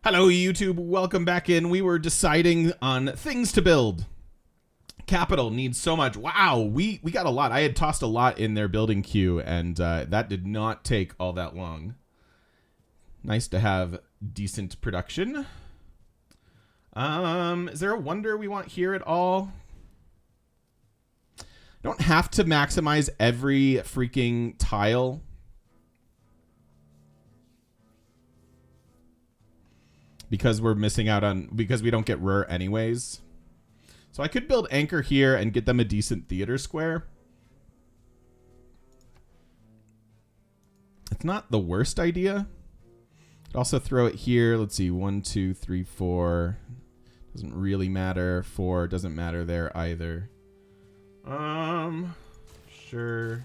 Hello, YouTube. Welcome back in. We were deciding on things to build. Capital needs so much. Wow, we got a lot. I had tossed a lot in their building queue, and that did not take all that long. Nice to have decent production. Is there a wonder we want here at all? Don't have to maximize every freaking tile. Because we're missing out on, because we don't get rare anyways. So I could build anchor here and get them a decent theater square. It's not the worst idea. Could also throw it here. Let's see, 1, 2, 3, 4. Doesn't really matter. 4 doesn't matter there either. Sure.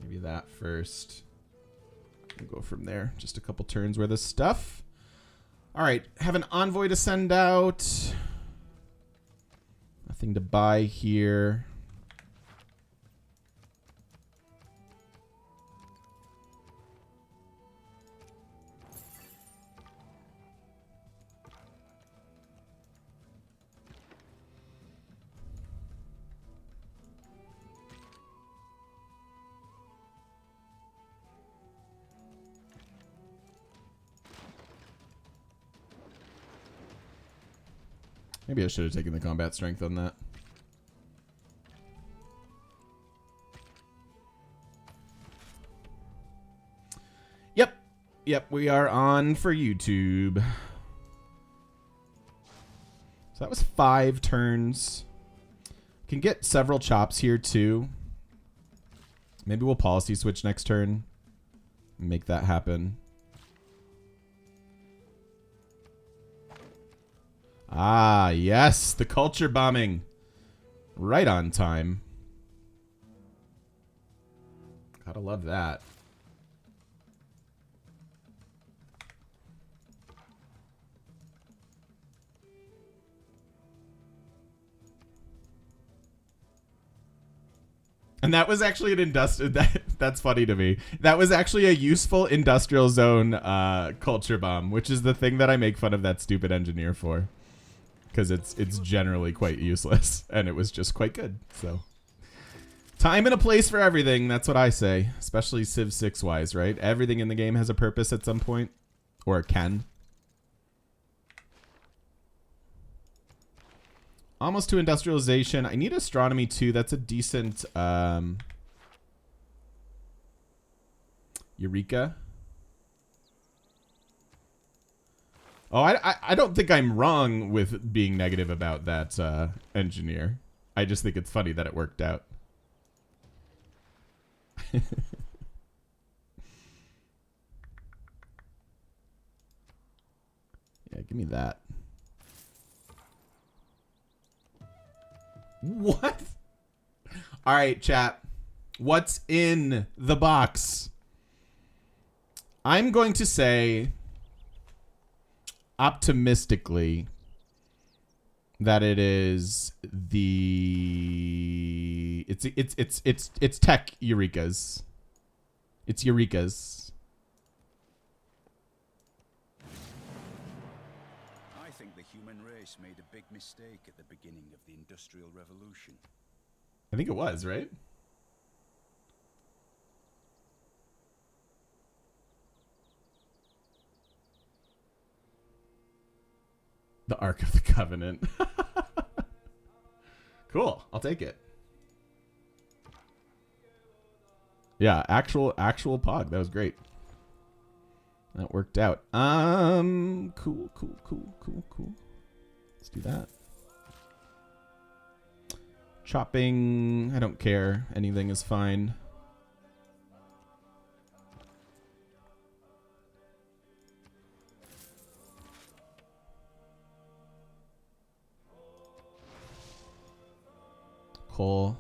Maybe that first. We'll go from there. Just a couple turns worth of stuff. All right, have an envoy to send out. Nothing to buy here. Maybe I should have taken the combat strength on that. Yep, we are on for YouTube. So that was 5 turns. Can get several chops here too. Maybe we'll policy switch next turn. Make that happen. Ah, yes, the culture bombing. Right on time. Gotta love that. And that was actually an industrial, that's funny to me. That was actually a useful industrial zone culture bomb, which is the thing that I make fun of that stupid engineer for. Because it's generally quite useless, and it was just quite good. So, time and a place for everything. That's what I say, especially Civ 6 wise, right? Everything in the game has a purpose at some point, or it can. Almost to industrialization. I need astronomy too. That's a decent Eureka. Oh, I don't think I'm wrong with being negative about that engineer. I just think it's funny that it worked out. Yeah, give me that. What? All right, chat. What's in the box? I'm going to say optimistically that it is the it's tech Eurekas. It's Eurekas. I think the human race made a big mistake at the beginning of the Industrial Revolution. I think it was, right? The Ark of the Covenant. Cool. I'll take it. Yeah, actual Pog. That was great. That worked out. Cool. Let's do that. Chopping. I don't care. Anything is fine. Cool.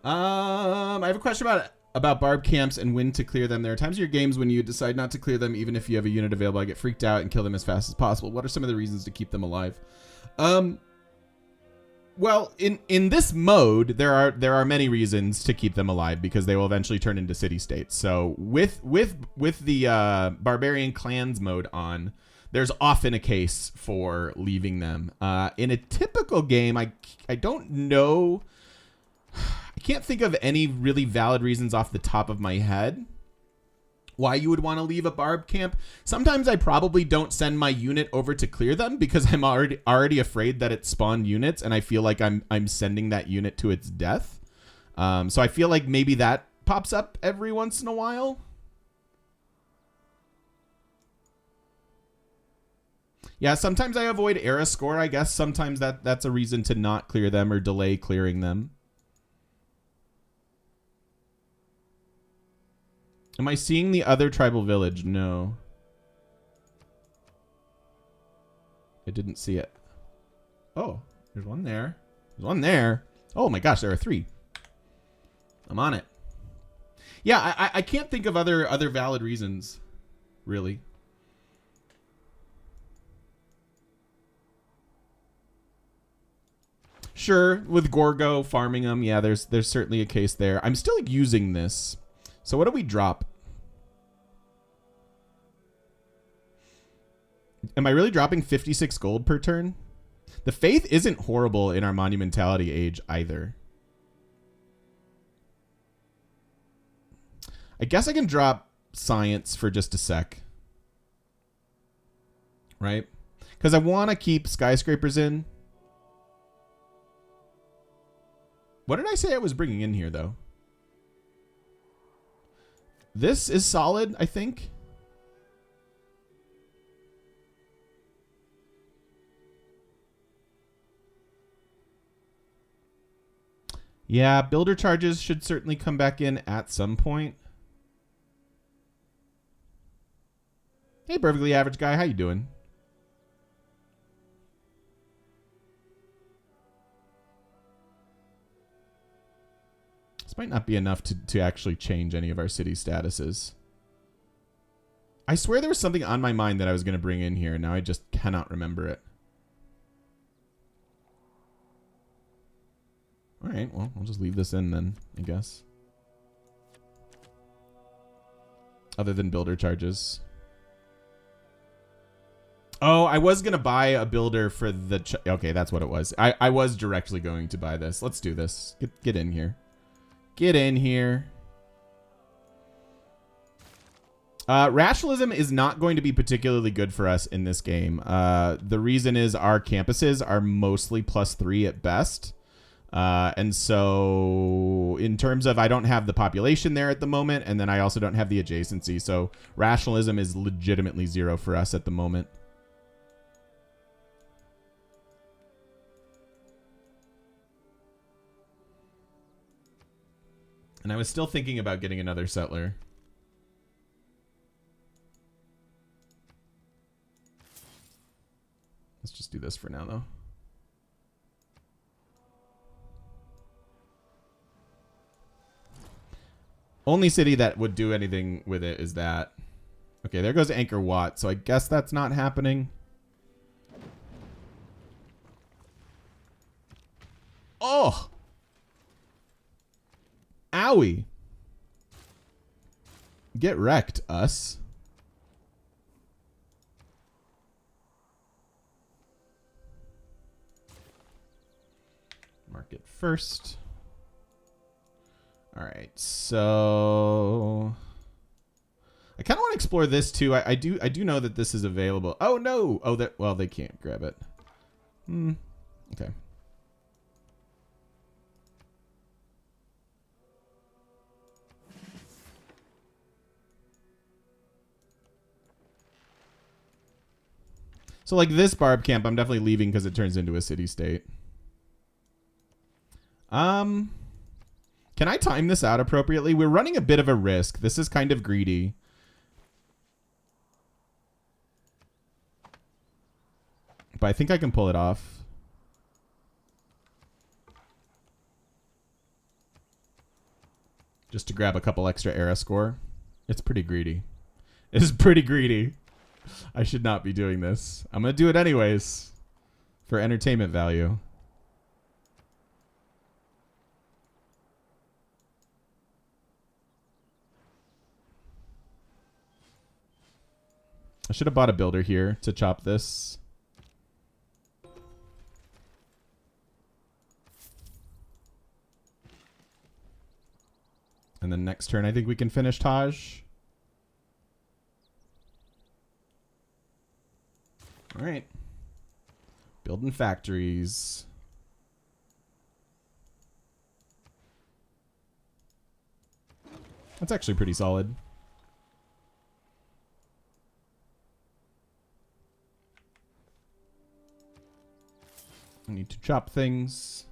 I have a question about barb camps and when to clear them. There are times in your games when you decide not to clear them, even if you have a unit available. I get freaked out and kill them as fast as possible. What are some of the reasons to keep them alive? Well, in this mode, there are many reasons to keep them alive because they will eventually turn into city states. So with the Barbarian clans mode on, there's often a case for leaving them. In a typical game, I don't know. I can't think of any really valid reasons off the top of my head why you would want to leave a barb camp. Sometimes I probably don't send my unit over to clear them because I'm already afraid that it spawned units and I feel like I'm sending that unit to its death. So I feel like maybe that pops up every once in a while. Yeah, sometimes I avoid era score, I guess. Sometimes that's a reason to not clear them or delay clearing them. Am I seeing the other tribal village? No. I didn't see it. Oh, there's one there. There's one there. Oh my gosh, there are 3. I'm on it. Yeah, I can't think of other valid reasons, really. Sure, with Gorgo farming them, yeah, there's certainly a case there. I'm still using this. So what do we drop? Am I really dropping 56 gold per turn? The faith isn't horrible in our monumentality age either. I guess I can drop science for just a sec. Right? Because I want to keep skyscrapers in. What did I say I was bringing in here, though? This is solid, I think. Yeah, builder charges should certainly come back in at some point. Hey, perfectly average guy, how you doing? This might not be enough to actually change any of our city statuses. I swear there was something on my mind that I was going to bring in here. Now I just cannot remember it. All right, well, I'll just leave this in then, I guess. Other than builder charges. Oh, I was going to buy a builder for the... okay, that's what it was. I was directly going to buy this. Let's do this. Get in here. Get in here. Rationalism is not going to be particularly good for us in this game. The reason is our campuses are mostly +3 at best. And so in terms of I don't have the population there at the moment, and then I also don't have the adjacency. So rationalism is legitimately 0 for us at the moment. And I was still thinking about getting another settler. Let's just do this for now, though. Only city that would do anything with it is that. Okay, there goes Angkor Wat, so I guess that's not happening. Oh! Owie. Get wrecked, us. Mark it first. All right, so I kind of want to explore this too. I do know that this is available. Oh no! Oh, that well they can't grab it. Okay. So like this barb camp, I'm definitely leaving because it turns into a city state. Can I time this out appropriately? We're running a bit of a risk. This is kind of greedy. But I think I can pull it off. Just to grab a couple extra era score. It's pretty greedy. It is pretty greedy. I should not be doing this. I'm going to do it anyways. For entertainment value. I should have bought a builder here to chop this. And then next turn, I think we can finish Taj. All right. Building factories. That's actually pretty solid. I need to chop things.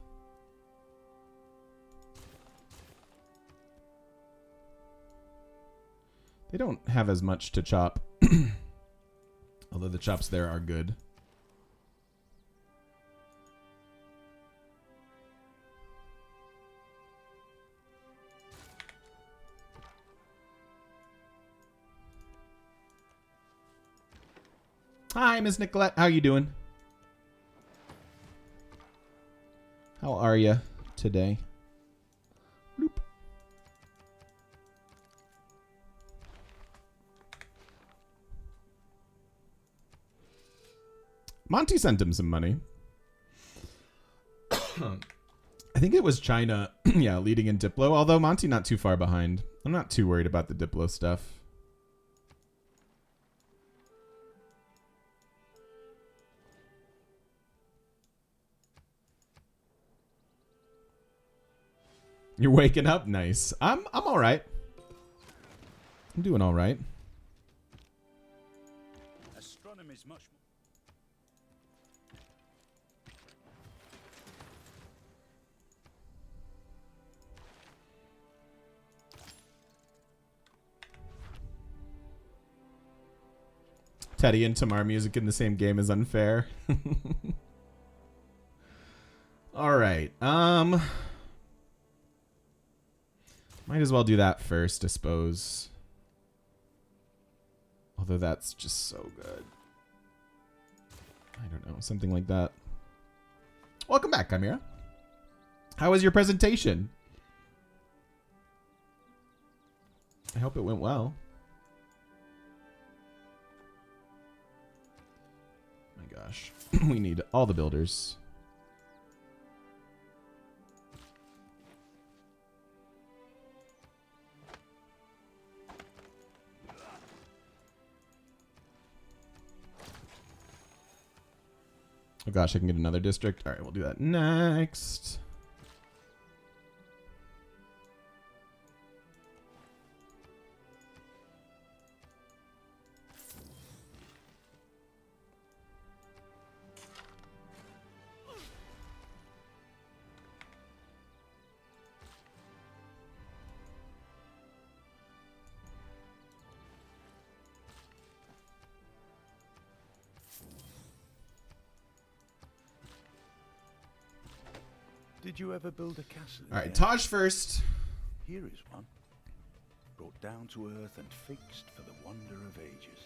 They don't have as much to chop. Although the chops there are good. Hi, Miss Nicolette. How you doing? How are you today? Bloop. Monty sent him some money. I think it was China, yeah, leading in Diplo, although Monty not too far behind. I'm not too worried about the Diplo stuff. You're waking up? Nice. I'm all right. I'm doing all right. Astronomy is much more. Teddy and Tamar music in the same game is unfair. All right. Might as well do that first, I suppose. Although that's just so good. I don't know, something like that. Welcome back, Chimera. How was your presentation? I hope it went well. My gosh. We need all the builders. Oh gosh, I can get another district. All right, we'll do that next. Did you ever build a castle? All right, Taj first. Here is one. Brought down to earth and fixed for the wonder of ages.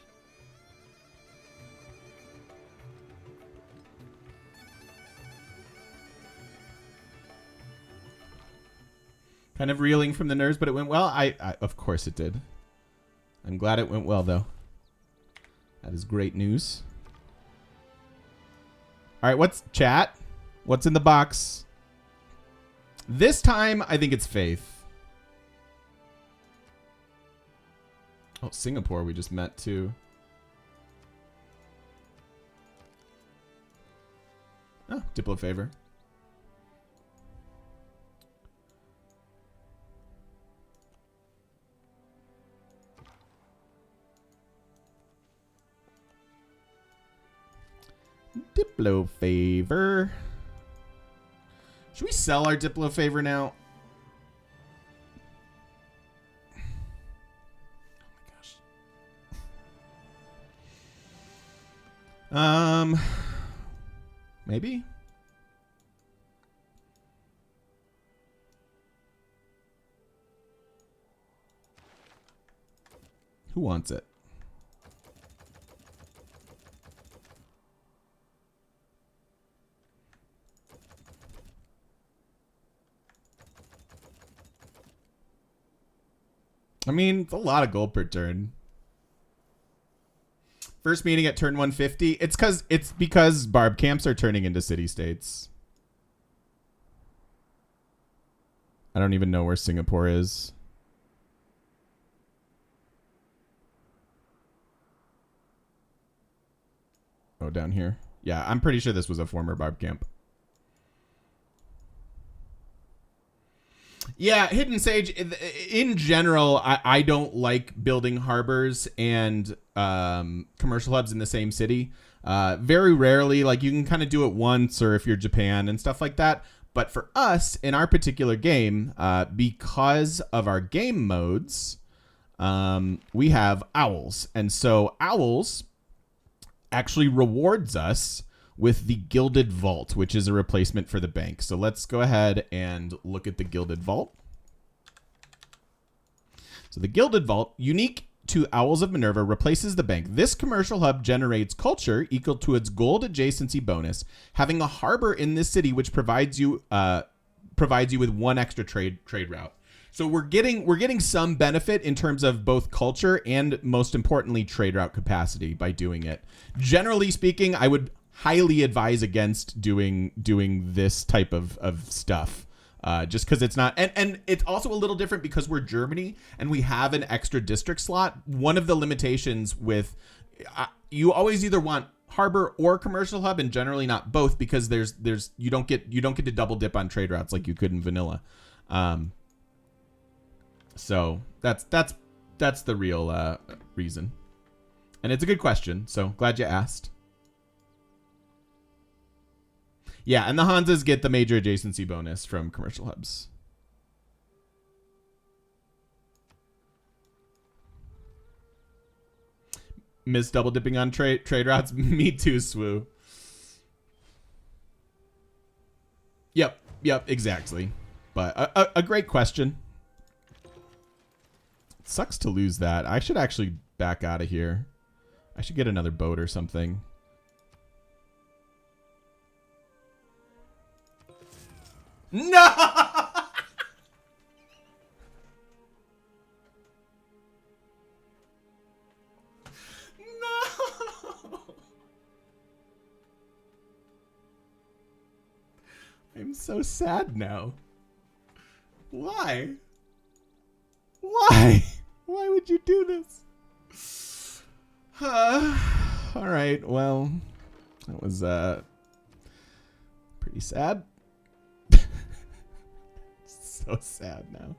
Kind of reeling from the nerves, but it went well. I of course it did. I'm glad it went well, though. That is great news. All right, what's chat? What's in the box? This time, I think it's Faith. Oh, Singapore we just met, too. Oh, Diplo favor. Diplo favor. Should we sell our Diplo favor now? Oh my gosh. Maybe. Who wants it? I mean, it's a lot of gold per turn. First meeting at turn 150. It's because barb camps are turning into city states. I don't even know where Singapore is. Oh, down here. Yeah, I'm pretty sure this was a former barb camp. Yeah, Hidden Sage, in general, I don't like building harbors and commercial hubs in the same city. Very rarely, like you can kind of do it once or if you're Japan and stuff like that. But for us, in our particular game, because of our game modes, we have owls. And so owls actually rewards us with the Gilded Vault, which is a replacement for the bank. So let's go ahead and look at the Gilded Vault. So the Gilded Vault, unique to Owls of Minerva, replaces the bank. This commercial hub generates culture equal to its gold adjacency bonus, having a harbor in this city which provides you with one extra trade route. So we're getting some benefit in terms of both culture and, most importantly, trade route capacity by doing it. Generally speaking, I would highly advise against doing this type of stuff, just because it's not, and it's also a little different because we're Germany and we have an extra district slot. One of the limitations with you always either want harbor or commercial hub, and generally not both, because there's you don't get to double dip on trade routes like you could in vanilla. So that's the real reason, and it's a good question. So glad you asked. Yeah, and the Hansas get the major adjacency bonus from commercial hubs. Miss double dipping on trade routes. Me too, Swoo. Yep, exactly. But a great question. It sucks to lose that. I should actually back out of here. I should get another boat or something. No! No! I'm so sad now. Why? Why? Why would you do this? All right, well, that was pretty sad. So sad now.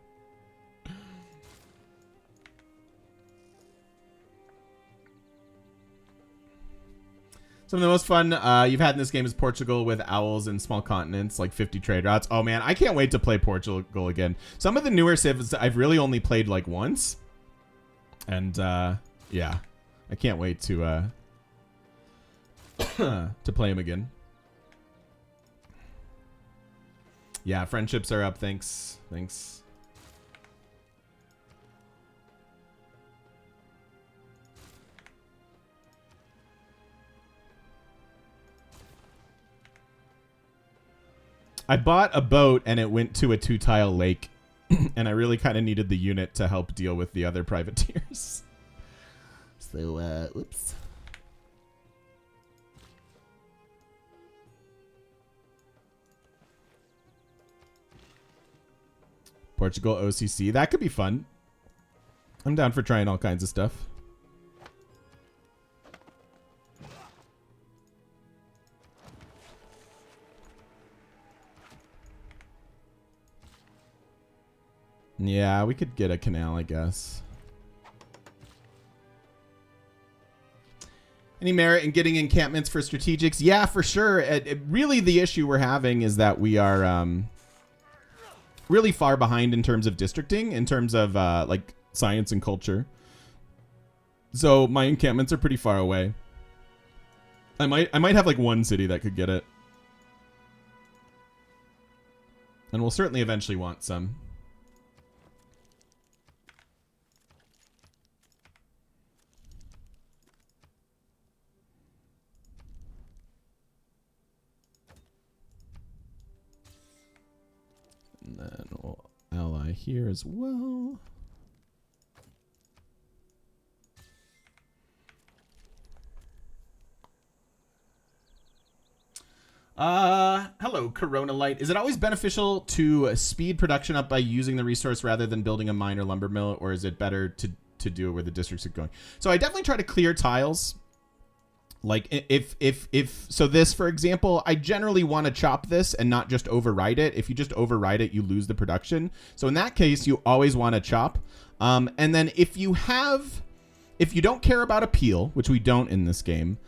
Some of the most fun you've had in this game is Portugal with owls and small continents, like 50 trade routes. Oh man, I can't wait to play Portugal again. Some of the newer civs I've really only played like once. And yeah, I can't wait to to play them again. Yeah, friendships are up. Thanks. I bought a boat and it went to a 2-tile lake, and I really kind of needed the unit to help deal with the other privateers. So, oops. Portugal OCC. That could be fun. I'm down for trying all kinds of stuff. Yeah, we could get a canal, I guess. Any merit in getting encampments for strategics? Yeah, for sure. Really, the issue we're having is that we are really far behind in terms of districting, in terms of like science and culture. So my encampments are pretty far away. I might have like one city that could get it. And we'll certainly eventually want some. And then we'll ally here as well. Hello, Corona Light. Is it always beneficial to speed production up by using the resource rather than building a mine or lumber mill, or is it better to do it where the districts are going? So I definitely try to clear tiles. Like if so this, for example, I generally want to chop this and not just overwrite it. If you just overwrite it, you lose the production. So in that case, you always want to chop. And then if you don't care about appeal, which we don't in this game,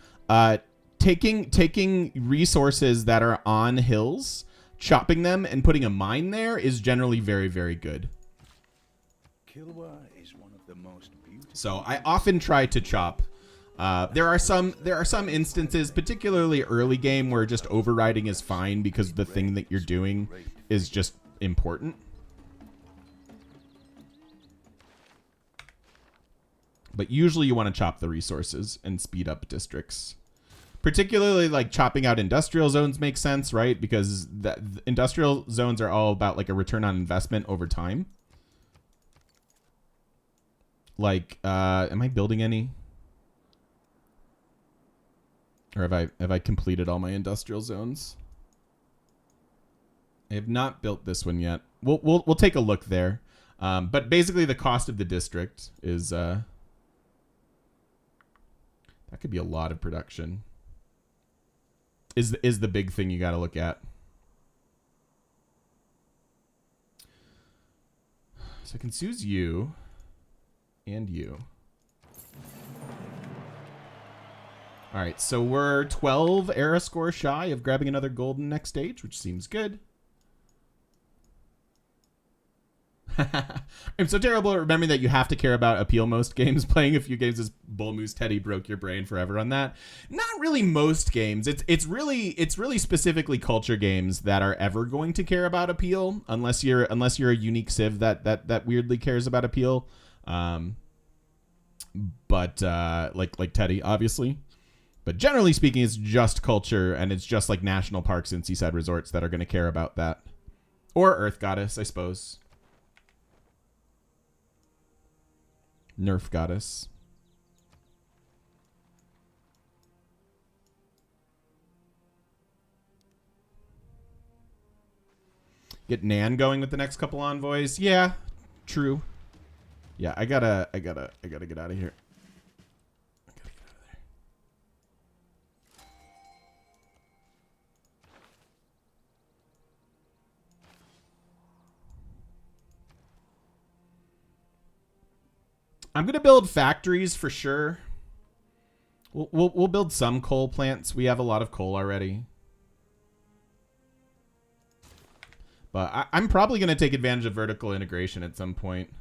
taking resources that are on hills, chopping them and putting a mine there is generally very, very good. Kilwa is one of the most beautiful. So I often try to chop. There are some instances, particularly early game, where just overriding is fine because the thing that you're doing is just important. But usually you want to chop the resources and speed up districts. Particularly like chopping out industrial zones makes sense, right? Because the industrial zones are all about like a return on investment over time. Like, am I building any? Or have I completed all my industrial zones? I have not built this one yet. We'll take a look there. But basically the cost of the district is that could be a lot of production. Is the big thing you got to look at. So I can choose you and you. All right, so we're 12 era score shy of grabbing another golden next stage, which seems good. I'm so terrible at remembering that you have to care about appeal most games. Playing a few games as Bull Moose Teddy broke your brain forever on that. Not really most games. It's really specifically culture games that are ever going to care about appeal, unless you're a unique civ that weirdly cares about appeal. But like Teddy, obviously. But generally speaking, it's just culture, and it's just like national parks and seaside resorts that are going to care about that. Or Earth Goddess, I suppose. Nerf Goddess. Get Nan going with the next couple envoys. Yeah, true. Yeah, I gotta get out of here. I gotta get out of there. I'm gonna build factories for sure. We'll build some coal plants. We have a lot of coal already. But I'm probably gonna take advantage of vertical integration at some point.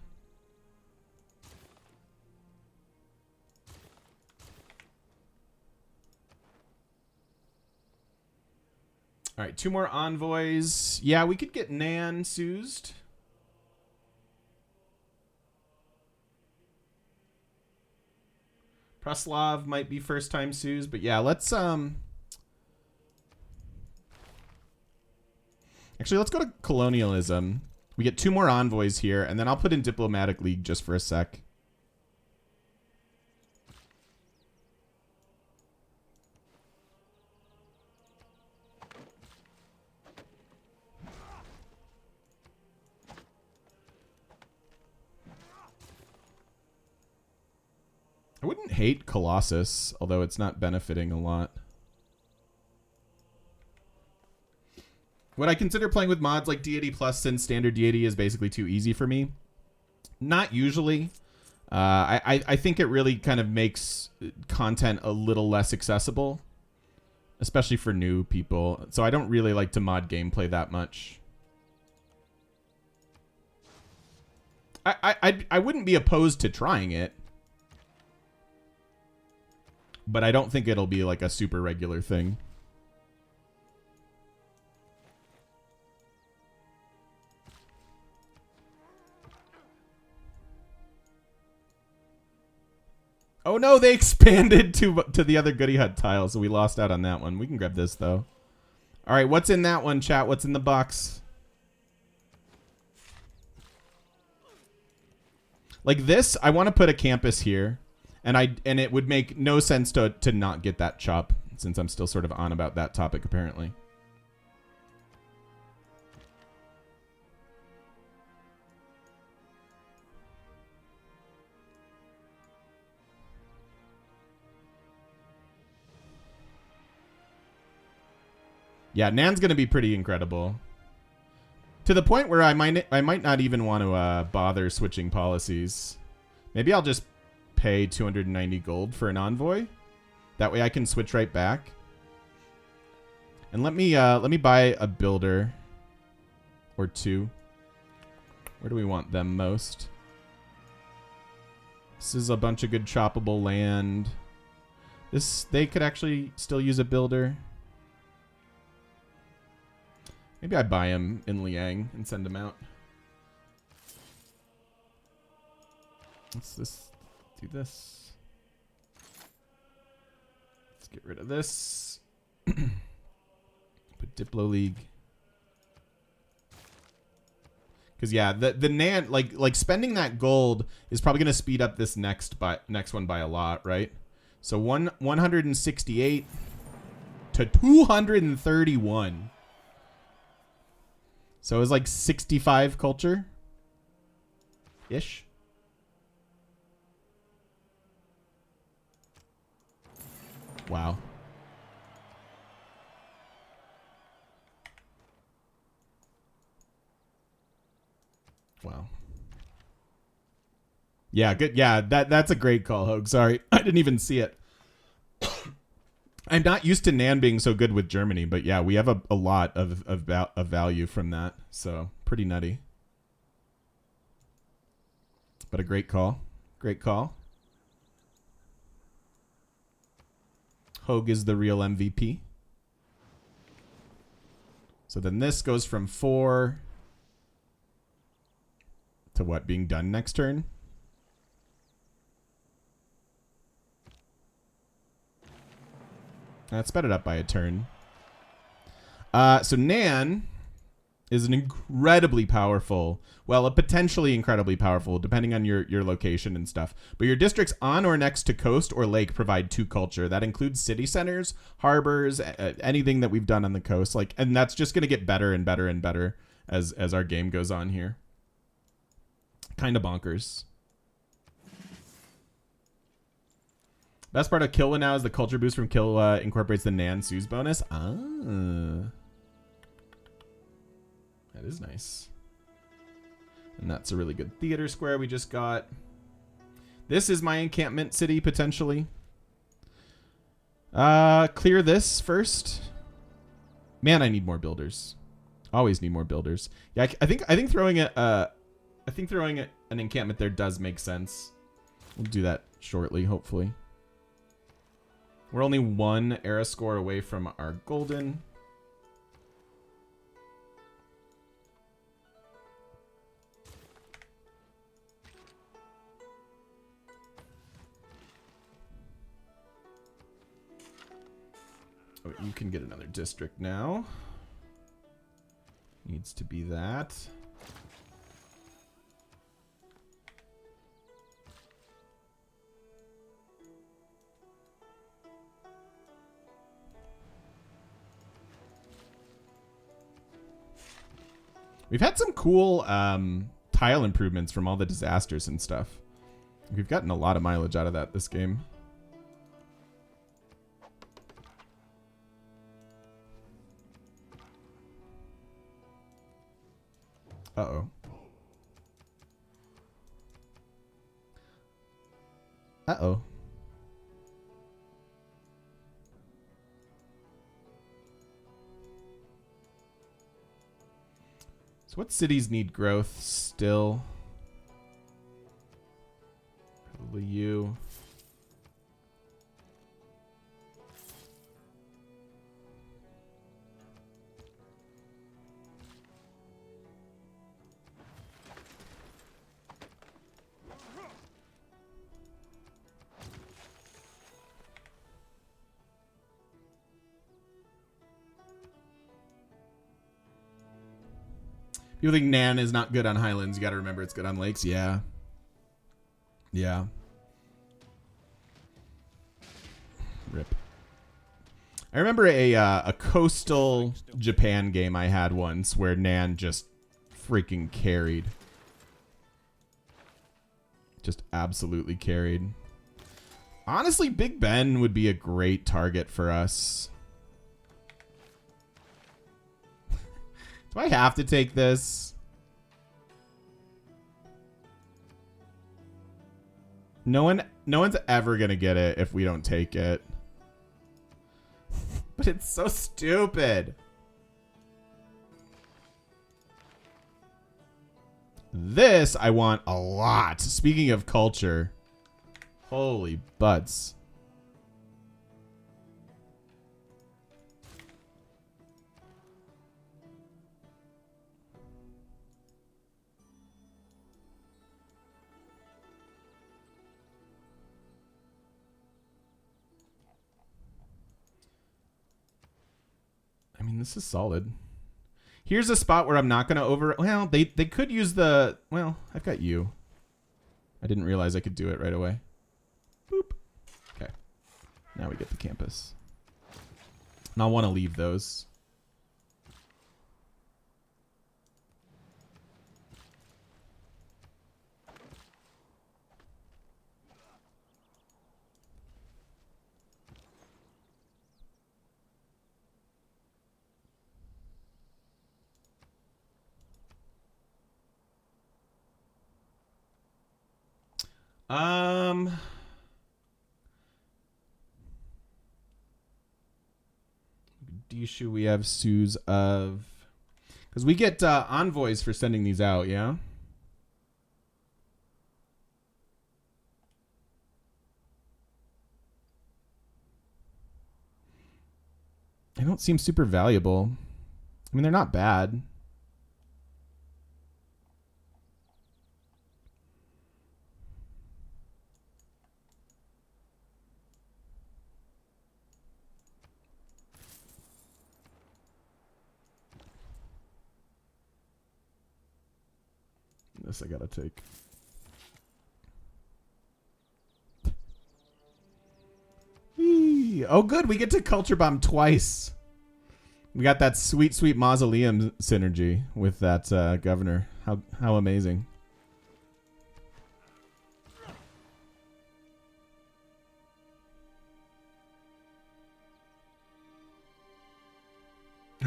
All right, 2 more envoys. Yeah, we could get Nan soused. Preslav might be first time Suze, but yeah, let's actually let's go to colonialism. We get 2 more envoys here, and then I'll put in diplomatic league just for a sec. I wouldn't hate Colossus, although it's not benefiting a lot. Would I consider playing with mods like Deity Plus since standard Deity is basically too easy for me? Not usually. I think it really kind of makes content a little less accessible, especially for new people. So I don't really like to mod gameplay that much. I wouldn't be opposed to trying it. But I don't think it'll be like a super regular thing. Oh no, they expanded to the other Goody Hut tile, so we lost out on that one. We can grab this though. All right, what's in that one, chat? What's in the box? Like this, I want to put a campus here. And it would make no sense to not get that chop, since I'm still sort of on about that topic apparently. Yeah, Nan's gonna be pretty incredible. To the point where I might not even want to bother switching policies. Maybe I'll just pay 290 gold for an envoy. That way I can switch right back. And let me buy a builder or two. Where do we want them most? This is a bunch of good choppable land. They could actually still use a builder. Maybe I buy him in Liang and send him out. Let's just do this. Let's get rid of this. Put Diplo League. Because yeah, the Nan like spending that gold is probably gonna speed up this next one by a lot, right? So 168 to 231. So it was like 65 culture ish. Wow. Wow. Yeah, good. Yeah, that's a great call, Hogue. Sorry, I didn't even see it. I'm not used to Nan being so good with Germany, but yeah, we have a lot of value from that. So pretty nutty. But a great call. Great call. Hogue is the real MVP. So then this goes from 4 to what, being done next turn? Let's sped it up by a turn. So Nan is an incredibly powerful, well, a potentially incredibly powerful, depending on your location and stuff. But your districts on or next to coast or lake provide 2 culture. That includes city centers, harbors, anything that we've done on the coast. Like, and that's just going to get better and better and better as our game goes on here. Kind of bonkers. Best part of Kilwa now is the culture boost from Kilwa incorporates the Nan Suze bonus. Ah. That is nice. And that's a really good theater square we just got. This is my encampment city, potentially. Clear this first. Man, I need more builders. Always need more builders. Yeah, I think throwing an encampment there does make sense. We'll do that shortly, hopefully. We're only 1 era score away from our golden. Oh, you can get another district now. Needs to be that. We've had some cool tile improvements from all the disasters and stuff. We've gotten a lot of mileage out of that this game. Uh-oh. Uh-oh. What cities need growth still? Probably you. People think Nan is not good on highlands. You got to remember it's good on lakes. Yeah. Yeah. Rip. I remember a coastal Japan game I had once where Nan just freaking carried. Just absolutely carried. Honestly, Big Ben would be a great target for us. Do I have to take this? No one's ever gonna get it if we don't take it. But it's so stupid. This I want a lot. Speaking of culture. Holy butts. I mean, this is solid. Here's a spot where I'm not going to over... Well, they could use the... Well, I've got you. I didn't realize I could do it right away. Boop. Okay. Now we get the campus. And I'll want to leave those. Should we have Sues of... Because we get envoys for sending these out, yeah? They don't seem super valuable. I mean, they're not bad. This I gotta take. Whee. Oh, good. We get to culture bomb twice. We got that sweet, sweet mausoleum synergy with that governor. How amazing.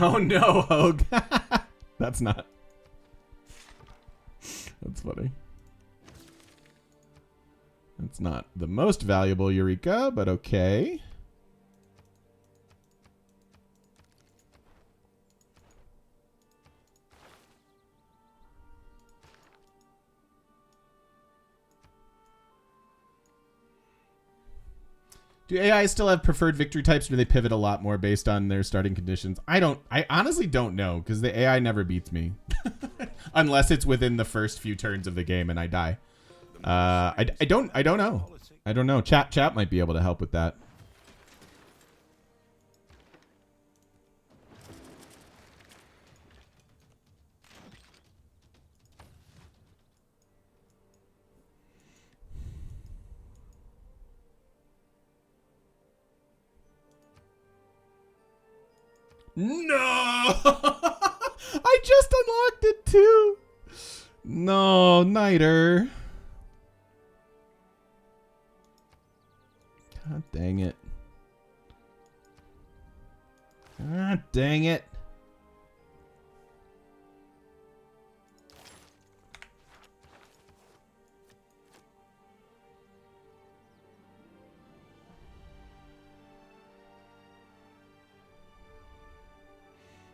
Oh no, Hogue. That's not. That's funny. It's not the most valuable Eureka, but okay. Do AIs still have preferred victory types, or do they pivot a lot more based on their starting conditions? I honestly don't know, because the AI never beats me. Unless it's within the first few turns of the game and I die. I don't know. I don't know. Chat might be able to help with that. No! I just unlocked it too. No, Niter. God dang it. God dang it.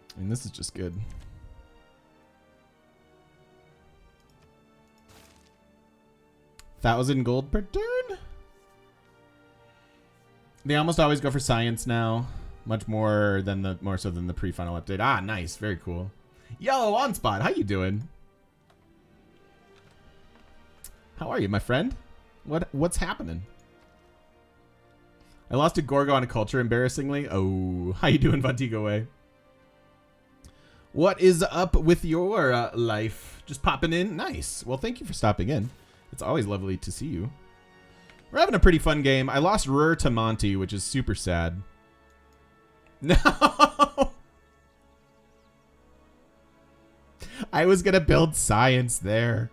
I mean, this is just good. $1,000 gold per turn? They almost always go for science now. Much more so than the pre-final update. Ah, nice. Very cool. Yo, OnSpot, how you doing? How are you, my friend? What's happening? I lost a Gorgo on a culture, embarrassingly. Oh, how you doing, Vantigo Way? What is up with your life? Just popping in? Nice. Well, thank you for stopping in. It's always lovely to see you. We're having a pretty fun game. I lost Rur to Monty, which is super sad. No! I was going to build science there.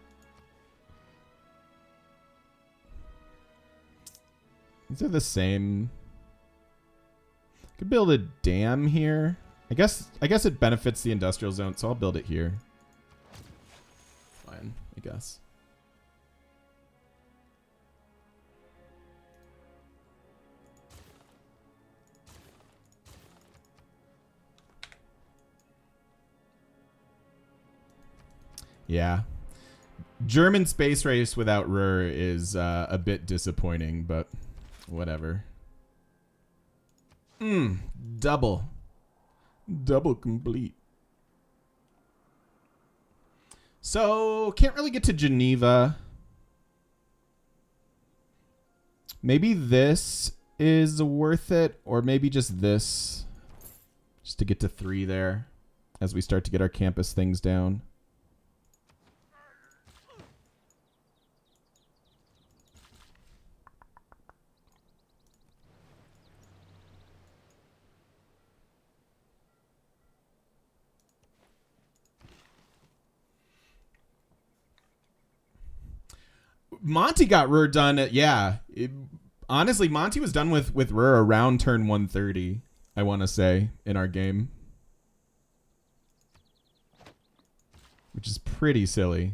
These are the same. I could build a dam here. I guess it benefits the industrial zone, so I'll build it here. Fine, I guess. Yeah. German space race without Ruhr is a bit disappointing, but whatever. Double. Double complete. So, can't really get to Geneva. Maybe this is worth it, or maybe just this. Just to get to 3 there as we start to get our campus things down. Monty got Ruhr done at, honestly, Monty was done with Ruhr around turn 130, I want to say, in our game. Which is pretty silly.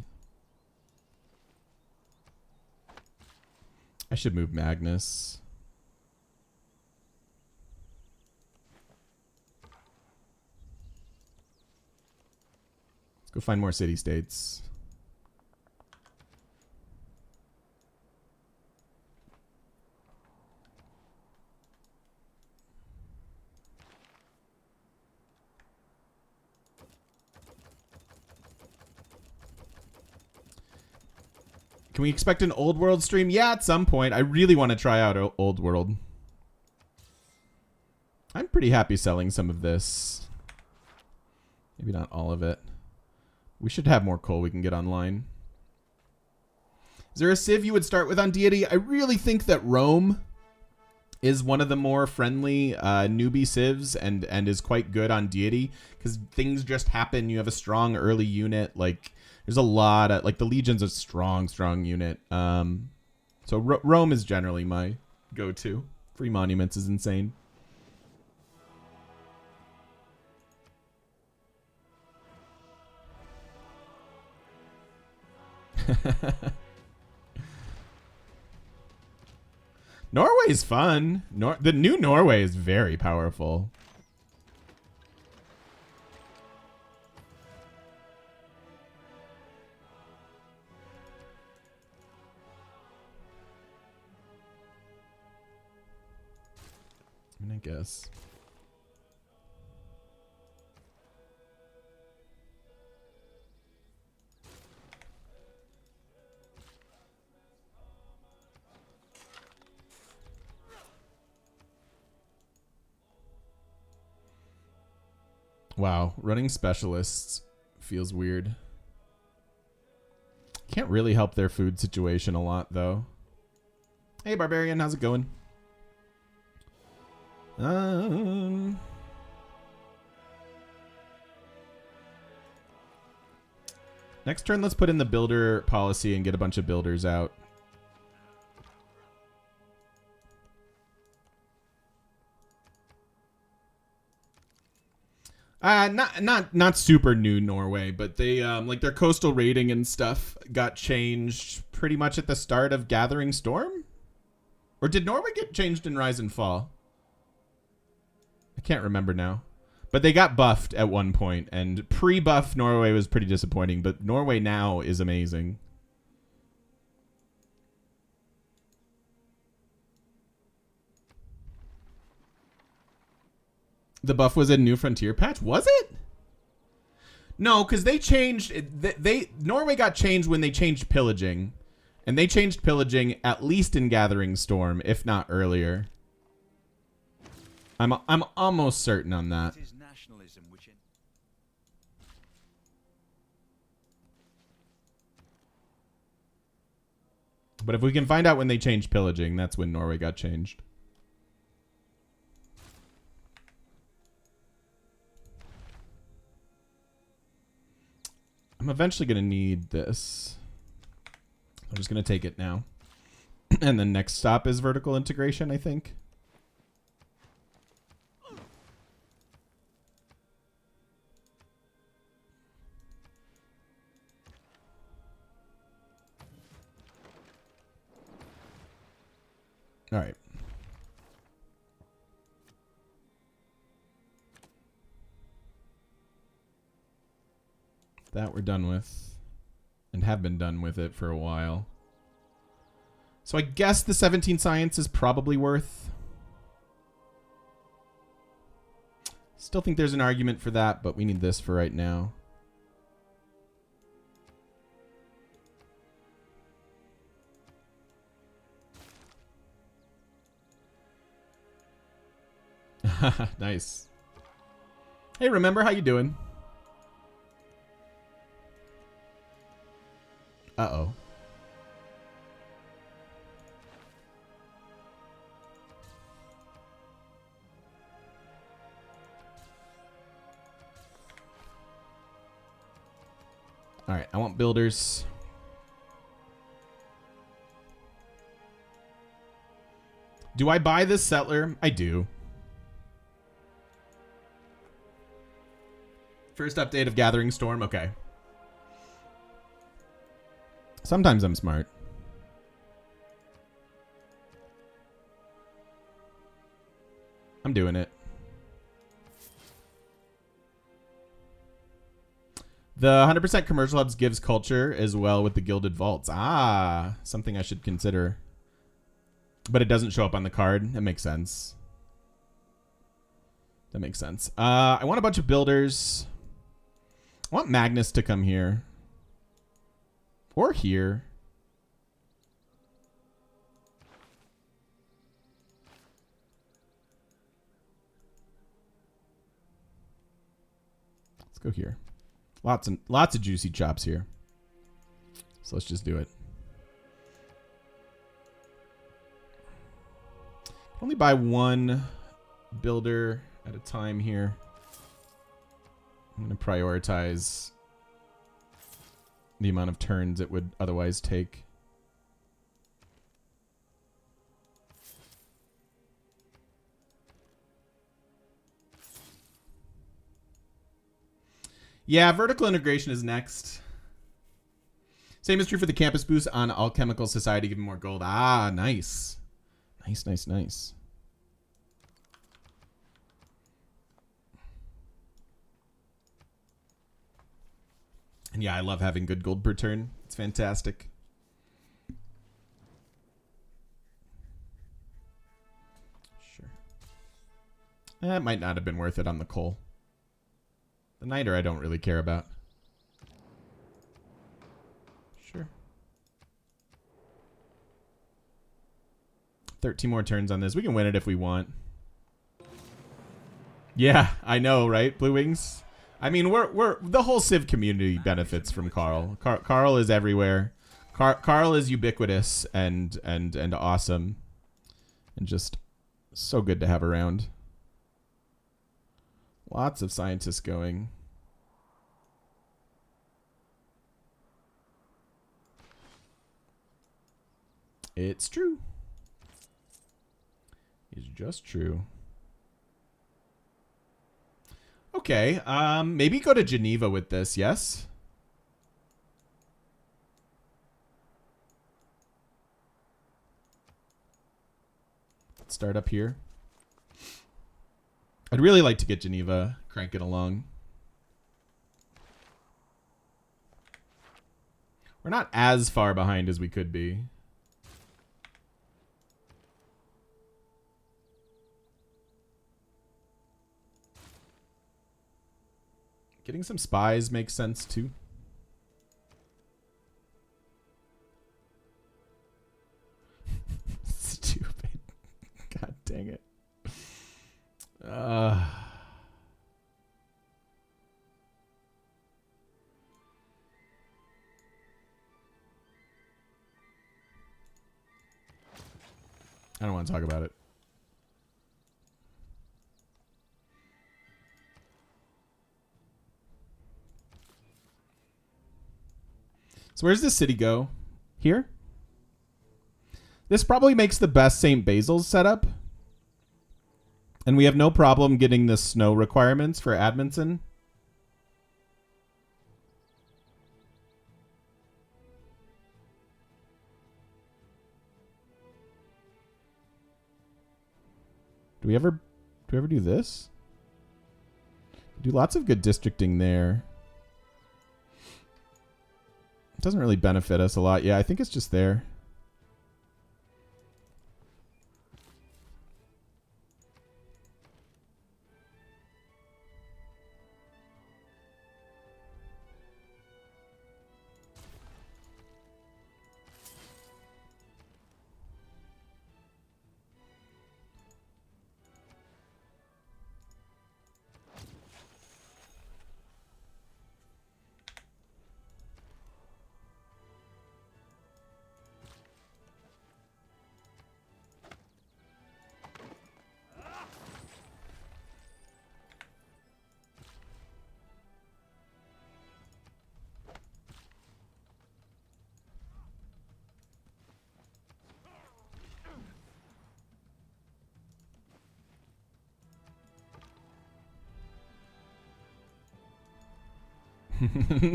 I should move Magnus. Let's go find more city-states. Can we expect an Old World stream? Yeah, at some point. I really want to try out Old World. I'm pretty happy selling some of this. Maybe not all of it. We should have more coal we can get online. Is there a civ you would start with on Deity? I really think that Rome is one of the more friendly newbie civs and is quite good on Deity because things just happen. You have a strong early unit. Like, there's a lot of, like, the Legion's a strong unit. So Rome is generally my go-to. Free Monuments is insane. Norway's fun. The new Norway is very powerful. I guess. Wow, running specialists feels weird. Can't really help their food situation a lot, though. Hey, Barbarian, how's it going? Next turn, let's put in the builder policy and get a bunch of builders out. Not super new Norway, but they like their coastal rating and stuff got changed pretty much at the start of Gathering Storm? Or did Norway get changed in Rise and Fall? I can't remember now. But they got buffed at one point, and pre-buff Norway was pretty disappointing, but Norway now is amazing. The buff was a New Frontier patch? Was it? No, because they changed... Norway got changed when they changed pillaging. And they changed pillaging at least in Gathering Storm, if not earlier. I'm almost certain on that. But if we can find out when they changed pillaging, that's when Norway got changed. I'm eventually going to need this. I'm just going to take it now. And the next stop is vertical integration, I think. All right. That we're done with. And have been done with it for a while. So I guess the 17 science is probably worth. Still think there's an argument for that, but we need this for right now. Nice. Hey, remember how you doing? Uh-oh. All right, I want builders. Do I buy this settler? I do. First update of Gathering Storm. Okay. Sometimes I'm smart. I'm doing it. The 100% commercial hubs gives culture as well with the gilded vaults. Ah, something I should consider. But it doesn't show up on the card. That makes sense. That makes sense. I want a bunch of builders. I want Magnus to come here. Or here. Let's go here. Lots of juicy chops here. So let's just do it. Only buy one builder at a time here. I'm going to prioritize the amount of turns it would otherwise take. Yeah, vertical integration is next. Same is true for the campus boost on Alchemical Society, giving more gold. Ah, nice. Nice, nice, nice. And yeah, I love having good gold per turn. It's fantastic. Sure. That might not have been worth it on the coal. The Niter I don't really care about. Sure. 13 more turns on this. We can win it if we want. Yeah, I know, right? Blue Wings. I mean, we're the whole Civ community benefits from Carl. Carl is everywhere. Carl is ubiquitous and awesome, and just so good to have around. Lots of scientists going. It's true. It's just true. Okay, maybe go to Geneva with this, yes? Let's start up here. I'd really like to get Geneva cranking along. We're not as far behind as we could be. Getting some spies makes sense too. Stupid. God dang it. I don't want to talk about it. So where's this city go? Here? This probably makes the best St. Basil's setup. And we have no problem getting the snow requirements for Admonson. Do we ever do this? Do lots of good districting there. It doesn't really benefit us a lot. Yeah, I think it's just there.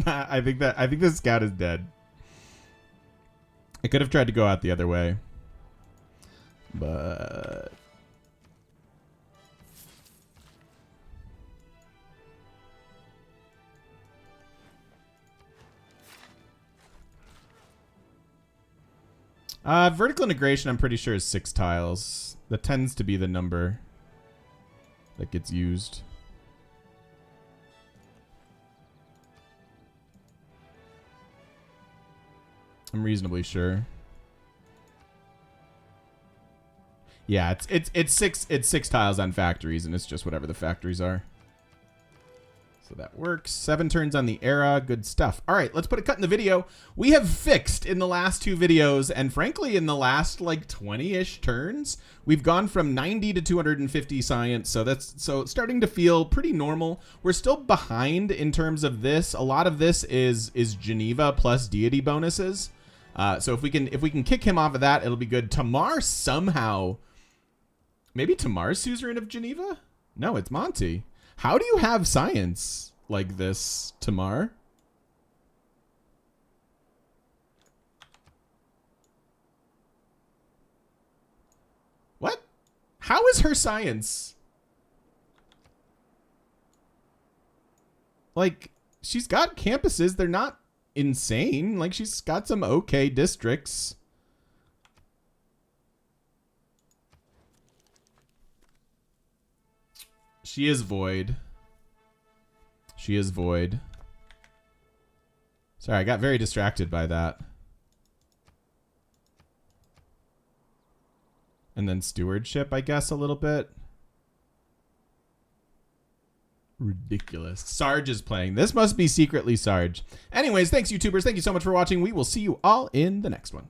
I think the scout is dead. I could have tried to go out the other way, but vertical integration I'm pretty sure is 6 tiles. That tends to be the number that gets used. I'm reasonably sure. Yeah, it's 6 tiles on factories, and it's just whatever the factories are. So that works. 7 turns on the era. Good stuff. All right, let's put a cut in the video. We have fixed in the last 2 videos, and frankly, in the last like 20-ish turns, we've gone from 90 to 250 science. So that's starting to feel pretty normal. We're still behind in terms of this. A lot of this is Geneva plus deity bonuses. So if we can kick him off of that, it'll be good. Tamar somehow, maybe Tamar's suzerain of Geneva? No, it's Monty. How do you have science like this, Tamar? What? How is her science? Like, she's got campuses. They're not insane. Like, she's got some okay districts. She is void. She is void. Sorry, I got very distracted by that. And then stewardship, I guess, a little bit. Ridiculous. Sarge is playing. This must be secretly Sarge. Anyways, thanks, YouTubers. Thank you so much for watching. We will see you all in the next one.